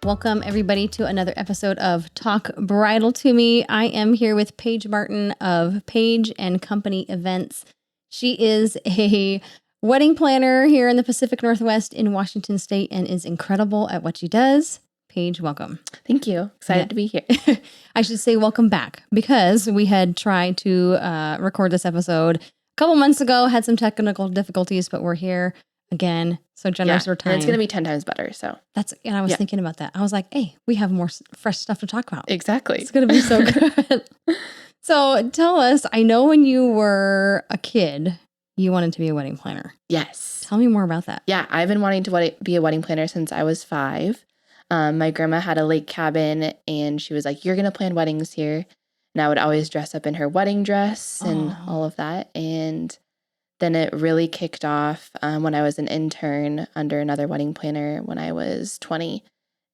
Welcome everybody to another episode of Talk Bridal to Me. I am here with Paige Martin of Paige and Company Events. She is a wedding planner here in the Pacific Northwest in Washington State and is incredible at what she does. Paige, welcome. Thank you. Excited to be here. I should say welcome back because we had tried to record this episode a couple months ago, had some technical difficulties, but we're here again. So generous for time. And it's going to be 10 times better. So and I was thinking about that. I was like, hey, we have more fresh stuff to talk about. Exactly. It's going to be so good. So tell us, I know when you were a kid, you wanted to be a wedding planner. Yes. Tell me more about that. Yeah, I've been wanting to be a wedding planner since I was 5. My grandma had a lake cabin and she was like, you're going to plan weddings here. And I would always dress up in her wedding dress and all of that. And then it really kicked off when I was an intern under another wedding planner when I was 20.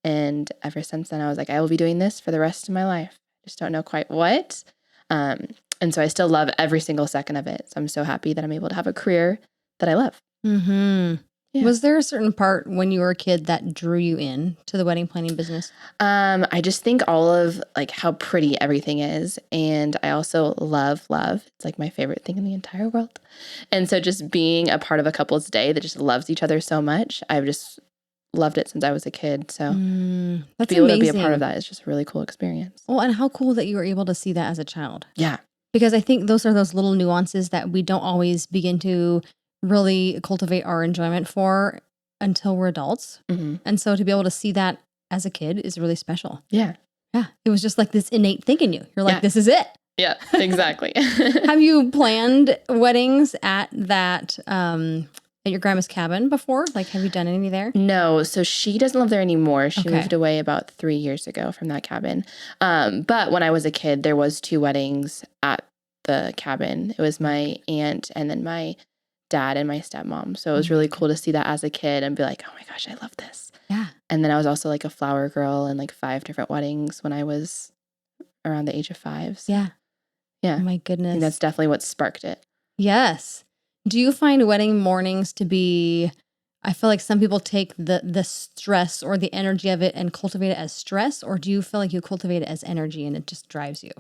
And ever since then, I was like, I will be doing this for the rest of my life. Just don't know quite what. And so I still love every single second of it. So I'm so happy that I'm able to have a career that I love. Mm-hmm. Yeah. Was there a certain part when you were a kid that drew you in to the wedding planning business? I just think all of like how pretty everything is. And I also love. It's like my favorite thing in the entire world. And so just being a part of a couple's day that just loves each other so much, I've just loved it since I was a kid. So that's to be able amazing. to be a part of that is just a really cool experience. Well, and how cool that you were able to see that as a child. Yeah. Because I think those are those little nuances that we don't always begin to really cultivate our enjoyment for until we're adults. Mm-hmm. And so to be able to see that as a kid is really special. Yeah. Yeah. It was just like this innate thing in you. You're like, this is it. Yeah, exactly. Have you planned weddings at that, at your grandma's cabin before? Like, have you done any there? No. So she doesn't live there anymore. She moved away about 3 years ago from that cabin. But when I was a kid, there was 2 weddings at the cabin. It was my aunt and then my dad and my stepmom. So it was really cool to see that as a kid and be like, oh my gosh, I love this. Yeah. And then I was also like a flower girl in like 5 different weddings when I was around the age of 5. So. Yeah. Yeah. Oh my goodness. I think that's definitely what sparked it. Yes. Do you find wedding mornings to be, I feel like some people take the stress or the energy of it and cultivate it as stress, or do you feel like you cultivate it as energy and it just drives you?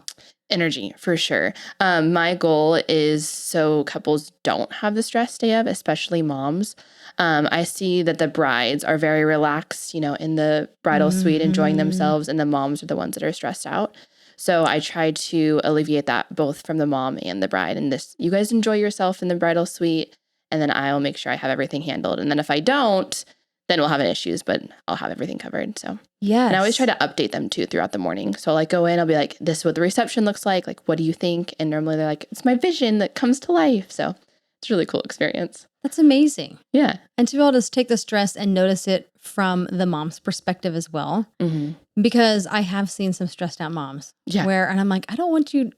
Energy, for sure. My goal is so couples don't have the stress day of, especially moms. I see that the brides are very relaxed, in the bridal suite, enjoying themselves, and the moms are the ones that are stressed out. So I try to alleviate that both from the mom and the bride. And you guys enjoy yourself in the bridal suite, and then I'll make sure I have everything handled. And then if I don't, then we'll have issues, but I'll have everything covered. So yes. And I always try to update them too throughout the morning. So I'll go in, I'll be like, this is what the reception looks like. Like, what do you think? And normally they're like, it's my vision that comes to life. So it's a really cool experience. That's amazing. Yeah. And to be able to take the stress and notice it from the mom's perspective as well. Mm-hmm. Because I have seen some stressed out moms. Yeah. And I'm like, I don't want you.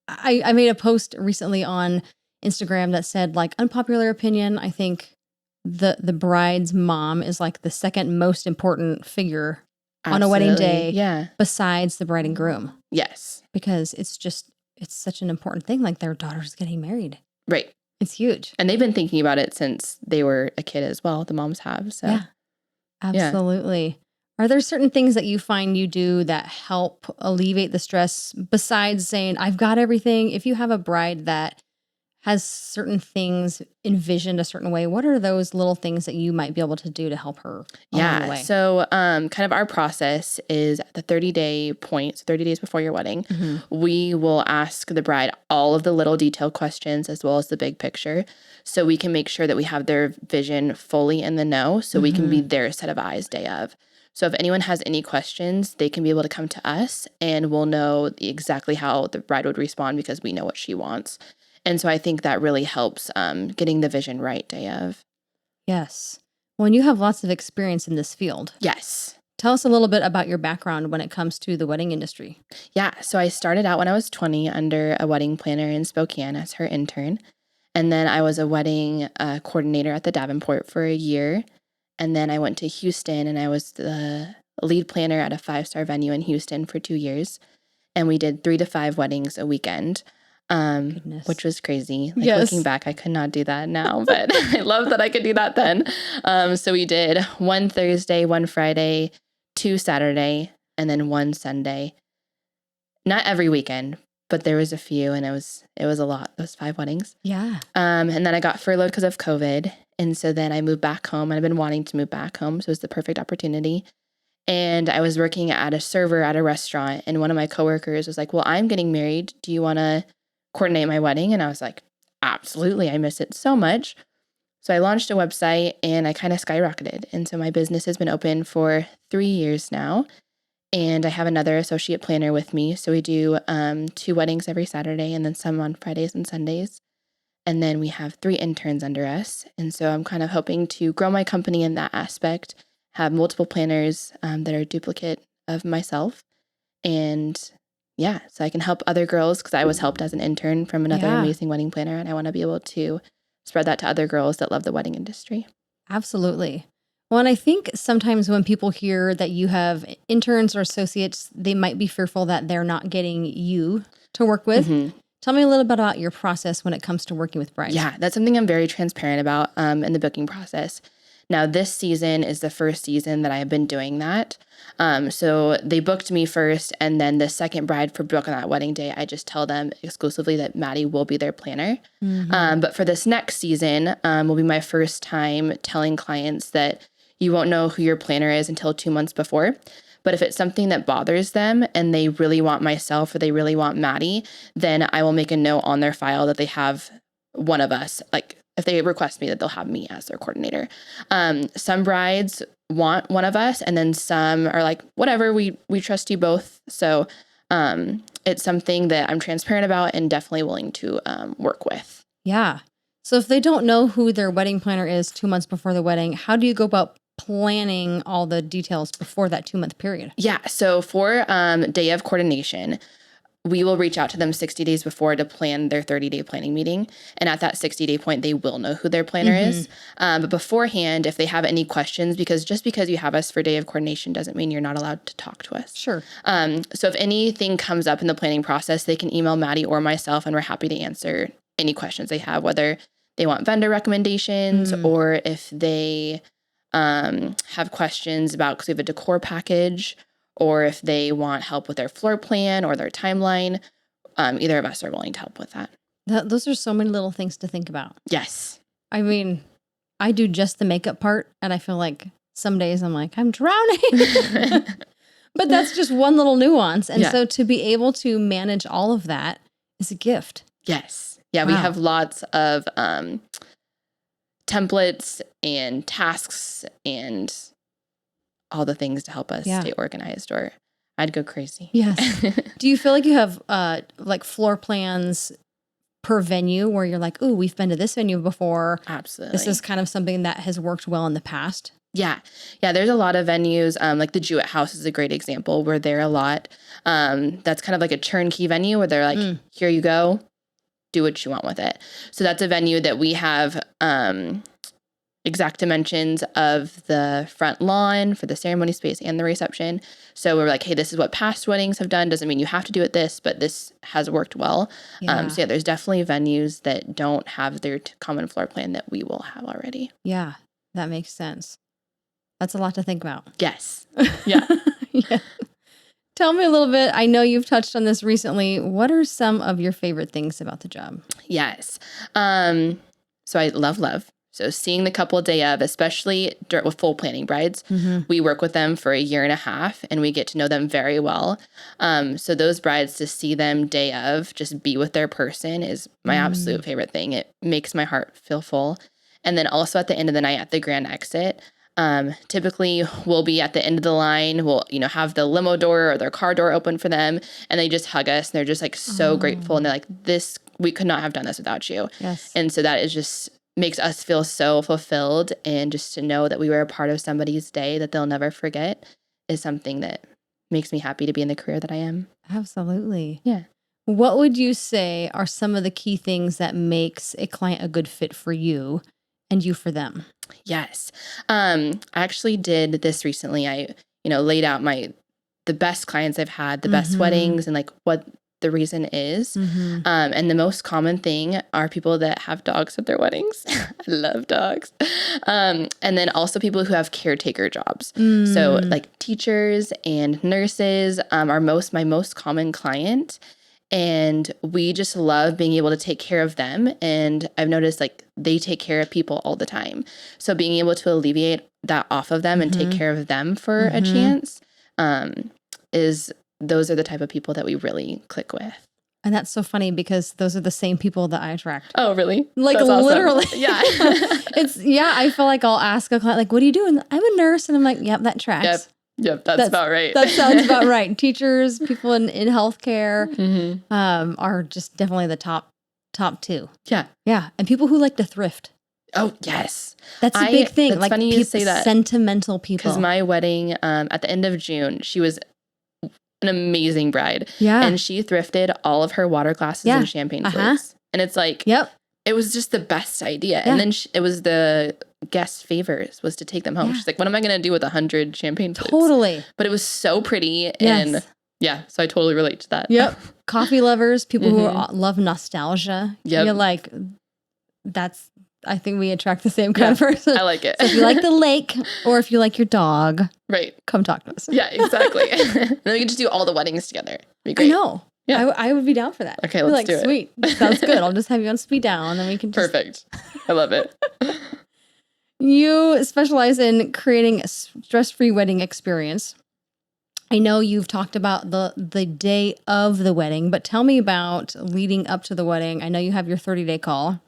I made a post recently on Instagram that said, like, unpopular opinion, I think the bride's mom is like the second most important figure on a wedding day besides the bride and groom. Yes. Because it's such an important thing. Like, their daughter's getting married. Right. It's huge. And they've been thinking about it since they were a kid as well. The moms have. So yeah, absolutely. Yeah. Are there certain things that you find you do that help alleviate the stress besides saying, I've got everything? If you have a bride that has certain things envisioned a certain way, what are those little things that you might be able to do to help her along the way? So kind of our process is at the 30-day point, so 30 days before your wedding, we will ask the bride all of the little detailed questions as well as the big picture, so we can make sure that we have their vision fully in the know, so we can be their set of eyes day of. So if anyone has any questions, they can be able to come to us and we'll know exactly how the bride would respond because we know what she wants. And so I think that really helps getting the vision right day of. Yes. Well, and you have lots of experience in this field. Yes. Tell us a little bit about your background when it comes to the wedding industry. Yeah. So I started out when I was 20 under a wedding planner in Spokane as her intern. And then I was a wedding coordinator at the Davenport for a year. And then I went to Houston and I was the lead planner at a 5-star venue in Houston for 2 years. And we did 3 to 5 weddings a weekend, which was crazy. Like, looking back, I could not do that now, but I love that I could do that then. So we did 1 Thursday, 1 Friday, 2 Saturday, and then 1 Sunday. Not every weekend, but there was a few, and it was a lot, those 5 weddings. Yeah. And then I got furloughed because of COVID. And so then I moved back home, and I've been wanting to move back home. So it was the perfect opportunity. And I was working at a server at a restaurant, and one of my coworkers was like, well, I'm getting married. Do you want to coordinate my wedding? And I was like, absolutely. I miss it so much. So I launched a website, and I kind of skyrocketed. And so my business has been open for 3 years now. And I have another associate planner with me. So we do 2 weddings every Saturday, and then some on Fridays and Sundays. And then we have 3 interns under us. And so I'm kind of hoping to grow my company in that aspect, have multiple planners that are duplicate of myself. And yeah, so I can help other girls, because I was helped as an intern from another amazing wedding planner. And I want to be able to spread that to other girls that love the wedding industry. Absolutely. Well, and I think sometimes when people hear that you have interns or associates, they might be fearful that they're not getting you to work with. Mm-hmm. Tell me a little bit about your process when it comes to working with brides. Yeah, that's something I'm very transparent about in the booking process. Now, this season is the first season that I have been doing that. So they booked me first, and then the second bride for book on that wedding day, I just tell them exclusively that Maddie will be their planner. Mm-hmm. But for this next season, will be my first time telling clients that you won't know who your planner is until 2 months before. But if it's something that bothers them and they really want myself or they really want Maddie, then I will make a note on their file that they have one of us. Like if they request me, that they'll have me as their coordinator. Some brides want one of us, and then some are like, whatever, we trust you both. So it's something that I'm transparent about and definitely willing to work with. Yeah. So if they don't know who their wedding planner is 2 months before the wedding, how do you go about planning all the details before that 2-month period? Yeah. So for day of coordination, we will reach out to them 60 days before to plan their 30-day planning meeting. And at that 60-day point, they will know who their planner is. But beforehand, if they have any questions, because just because you have us for day of coordination doesn't mean you're not allowed to talk to us. Sure. So if anything comes up in the planning process, they can email Maddie or myself, and we're happy to answer any questions they have, whether they want vendor recommendations or if they have questions about, because we have a decor package, or if they want help with their floor plan or their timeline. Either of us are willing to help with that. Those are so many little things to think about. Yes. I mean, I do just the makeup part, and I feel like some days I'm like, I'm drowning. But that's just one little nuance. And so to be able to manage all of that is a gift. Yes. Yeah, we have lots of templates and tasks and all the things to help us stay organized, or I'd go crazy. Yes. Do you feel like you have like floor plans per venue where you're like, ooh, we've been to this venue before. Absolutely. This is kind of something that has worked well in the past. Yeah. Yeah. There's a lot of venues. Like the Jewett House is a great example. We're there a lot. That's kind of like a turnkey venue where they're like, here you go. Do what you want with it. So that's a venue that we have exact dimensions of the front lawn for the ceremony space and the reception. So we're like, hey, this is what past weddings have done. Doesn't mean you have to do it this, but this has worked well. So there's definitely venues that don't have their common floor plan that we will have already. Yeah, that makes sense. That's a lot to think about. Yes. Yeah. Yeah. Tell me a little bit. I know you've touched on this recently. What are some of your favorite things about the job? Yes. So I love. So seeing the couple day of, especially with full planning brides, we work with them for 1.5 years and we get to know them very well. So those brides, to see them day of, just be with their person, is my absolute favorite thing. It makes my heart feel full. And then also at the end of the night at the grand exit, typically we'll be at the end of the line. We'll, have the limo door or their car door open for them, and they just hug us and they're just like so grateful. And they're like, we could not have done this without you. Yes. And so that is just makes us feel so fulfilled, and just to know that we were a part of somebody's day that they'll never forget is something that makes me happy to be in the career that I am. Absolutely. Yeah. What would you say are some of the key things that makes a client a good fit for you and you for them? Yes. I actually did this recently. I, laid out the best clients I've had, the best weddings, and like what the reason is. Mm-hmm. And the most common thing are people that have dogs at their weddings. I love dogs. And then also people who have caretaker jobs. So like teachers and nurses are my most common client. And we just love being able to take care of them. And I've noticed like they take care of people all the time. So being able to alleviate that off of them and take care of them for a chance those are the type of people that we really click with. And that's so funny because those are the same people that I attract. Oh, really? Like That's awesome. literally. Yeah. I feel like I'll ask a client, like, what do you do? And I'm a nurse. And I'm like, yep, that tracks. Yep. That's about right. That sounds about right. Teachers, people in healthcare are just definitely the top two. Yeah. Yeah. And people who like to thrift. Oh, yes. That's a big thing. It's like funny you say that. Sentimental people. Because my wedding at the end of June, she was an amazing bride. Yeah. And she thrifted all of her water glasses and champagne floats. And it's like, it was just the best idea. Yeah. And then it was the guest favors was to take them home. Yeah. She's like, what am I going to do with 100 champagne floats? Totally. But it was so pretty. And so I totally relate to that. Yep. Coffee lovers, people who love nostalgia. Yep. You're like, I think we attract the same kind of person. I like it. So if you like the lake or if you like your dog, come talk to us. Yeah, exactly. And then we can just do all the weddings together. It'd be great. I know. Yeah. I would be down for that. Okay, let's do it. Sweet. Sounds good. I'll just have you on speed dial and then we can just... Perfect. I love it. You specialize in creating a stress-free wedding experience. I know you've talked about the day of the wedding, but tell me about leading up to the wedding. I know you have your 30-day call.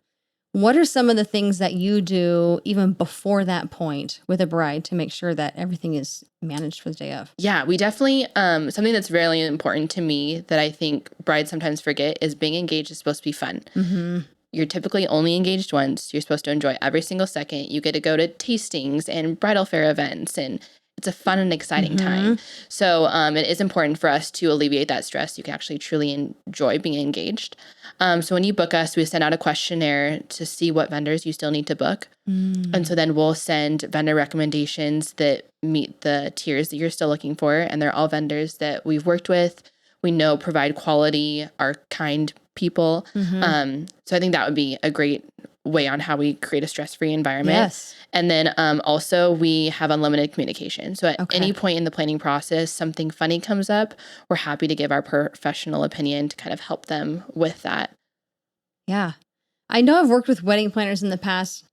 What are some of the things that you do even before that point with a bride to make sure that everything is managed for the day of? Yeah, we definitely, something that's really important to me that I think brides sometimes forget is being engaged is supposed to be fun. Mm-hmm. You're typically only engaged once. You're supposed to enjoy every single second. You get to go to tastings and bridal fair events, and it's a fun and exciting time. So it is important for us to alleviate that stress. You can actually truly enjoy being engaged. So when you book us, we send out a questionnaire to see what vendors you still need to book. And so then we'll send vendor recommendations that meet the tiers that you're still looking for. And they're all vendors that we've worked with, we know provide quality, are kind people. So I think that would be a great way on how we create a stress-free environment. Yes. And then also we have unlimited communication. So at any point in the planning process, something funny comes up, we're happy to give our professional opinion to kind of help them with that. Yeah. I know I've worked with wedding planners in the past.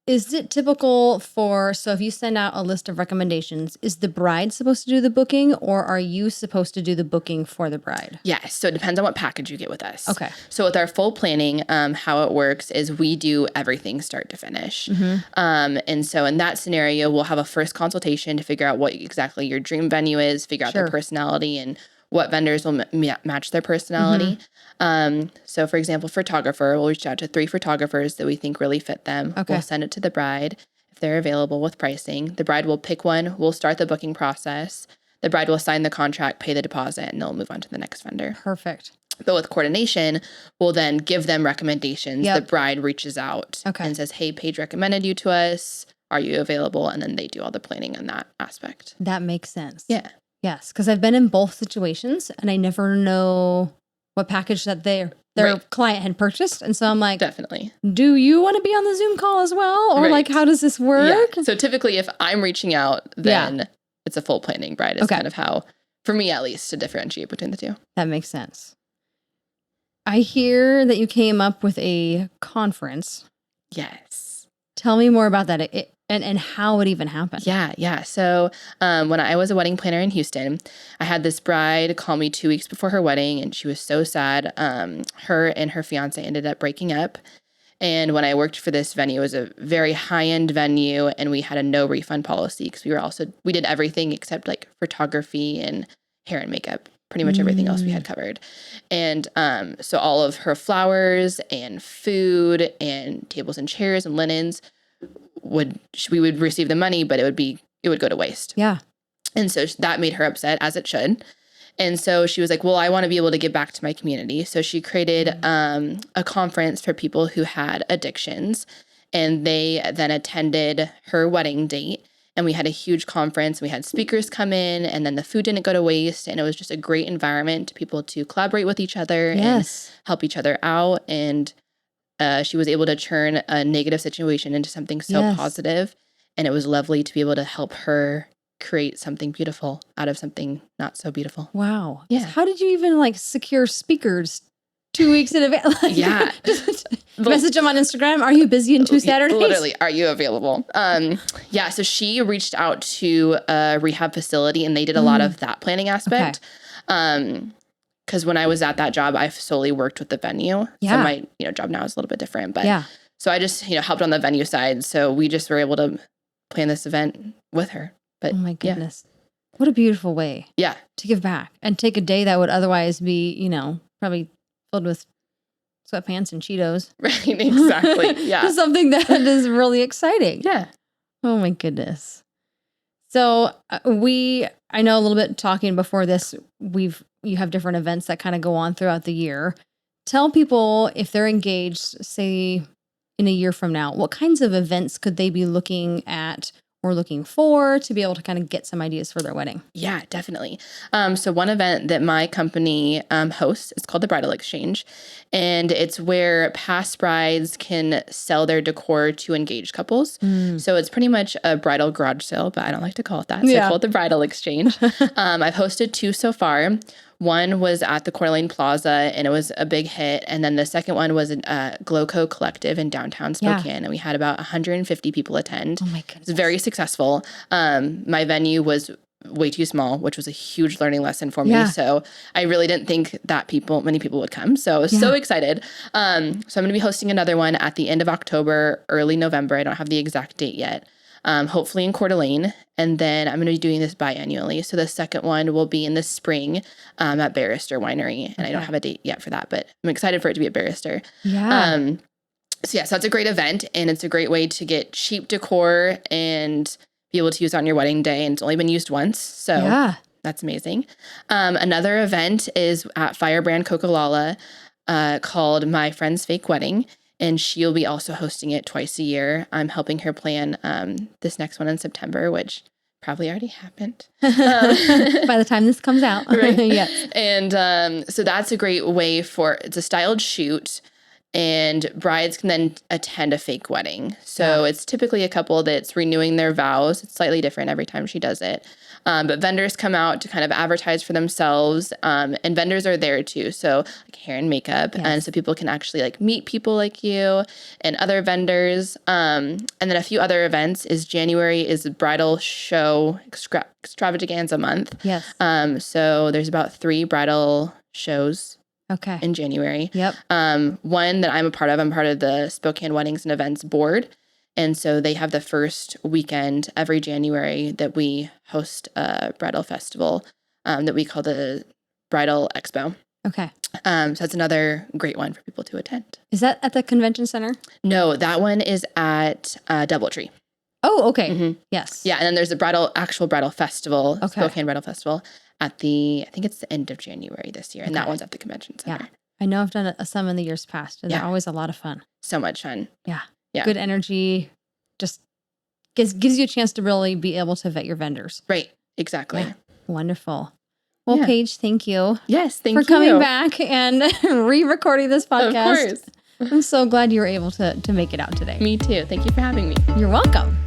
Is it typical so if you send out a list of recommendations, is the bride supposed to do the booking or are you supposed to do the booking for the bride? Yes. So it depends on what package you get with us. Okay. So with our full planning, how it works is we do everything start to finish. And so in that scenario, we'll have a first consultation to figure out what exactly your dream venue is, figure out their personality and what vendors will match their personality. So for example, photographer, we'll reach out to 3 photographers that we think really fit them. We'll send it to the bride if they're available with pricing. The bride will pick one. We'll start the booking process. The bride will sign the contract, pay the deposit, and they'll move on to the next vendor. Perfect. But with coordination, we'll then give them recommendations. The bride reaches out and says, hey, Paige recommended you to us. Are you available? And then they do all the planning on that aspect. That makes sense. Yeah. Yes, because I've been in both situations and I never know what package that their client had purchased. And so I'm like, definitely. Do you want to be on the Zoom call as well? Or like, how does this work? Yeah. So typically if I'm reaching out, then it's a full planning bride is kind of how, for me at least, to differentiate between the two. That makes sense. I hear that you came up with a conference. Yes. Tell me more about that and how it even happened. Yeah. So when I was a wedding planner in Houston, I had this bride call me 2 weeks before her wedding, and she was so sad. Her and her fiance ended up breaking up. And when I worked for this venue, it was a very high-end venue, and we had a no refund policy because we did everything except like photography and hair and makeup. Pretty much everything else we had covered. And so all of her flowers and food and tables and chairs and linens we would receive the money, but it would go to waste. Yeah. And so that made her upset, as it should. And so she was like, well, I want to be able to give back to my community. So she created a conference for people who had addictions, and they then attended her wedding date. and we had a huge conference. We had speakers come in, and then the food didn't go to waste. And it was just a great environment to people to collaborate with each other and help each other out. And she was able to turn a negative situation into something so positive. And it was lovely to be able to help her create something beautiful out of something not so beautiful. Wow. Yeah. How did you even like secure speakers 2 weeks in advance? Like, just message them on Instagram. Are you busy in 2 Saturdays? Literally, are you available? So she reached out to a rehab facility and they did a lot of that planning aspect. Because when I was at that job, I solely worked with the venue. So my job now is a little bit different. But so I just helped on the venue side. So we just were able to plan this event with her. But oh my goodness. What a beautiful way to give back and take a day that would otherwise be, probably filled with sweatpants and Cheetos. Right, exactly. Yeah. Something that is really exciting. Yeah. Oh my goodness. So I know a little bit talking before this, you have different events that kind of go on throughout the year. Tell people if they're engaged, say in a year from now, what kinds of events could they be looking at or looking for to be able to kind of get some ideas for their wedding? Yeah, definitely. So one event that my company hosts is called the Bridal Exchange. And it's where past brides can sell their decor to engaged couples. So it's pretty much a bridal garage sale, but I don't like to call it that. So I call it the Bridal Exchange. I've hosted 2 so far. One was at the Coeur d'Alene Plaza, and it was a big hit. And then the second one was at Glowco Collective in downtown Spokane, and we had about 150 people attend. Oh my goodness. It was very successful. My venue was way too small, which was a huge learning lesson for me. So I really didn't think that many people would come. So I was so excited. So I'm going to be hosting another one at the end of October, early November. I don't have the exact date yet. Hopefully in Coeur d'Alene. And then I'm going to be doing this biannually. So the second one will be in the spring at Barrister Winery. And I don't have a date yet for that, but I'm excited for it to be at Barrister. Yeah. So that's a great event. And it's a great way to get cheap decor and be able to use it on your wedding day. And it's only been used once. So that's amazing. Another event is at Firebrand Coca-Cola called My Friend's Fake Wedding. And she'll be also hosting it twice a year. I'm helping her plan this next one in September, which probably already happened. By the time this comes out. Right. Yes. And so that's a great way it's a styled shoot. And brides can then attend a fake wedding. So it's typically a couple that's renewing their vows. It's slightly different every time she does it. But vendors come out to kind of advertise for themselves. And vendors are there too. So like hair and makeup. And so people can actually like meet people like you and other vendors. And then a few other events is January is bridal show extravaganza month. Yes. So there's about 3 bridal shows in January. Yep. One that I'm a part of, I'm part of the Spokane Weddings and Events Board. And so they have the first weekend every January that we host a bridal festival that we call the Bridal Expo. Okay. So that's another great one for people to attend. Is that at the convention center? No, that one is at Doubletree. Oh, okay. Mm-hmm. Yes. Yeah, and then there's a actual bridal festival, Spokane Bridal Festival, I think it's the end of January this year, and that one's at the convention center. Yeah. I know I've done some in the years past, and they're always a lot of fun. So much fun. Yeah. Good energy. Just gives you a chance to really be able to vet your vendors. Right. Exactly. Yeah. Wonderful. Well, Paige, thank you. Yes, thank you. For coming back and re-recording this podcast. Of course. I'm so glad you were able to make it out today. Me too. Thank you for having me. You're welcome.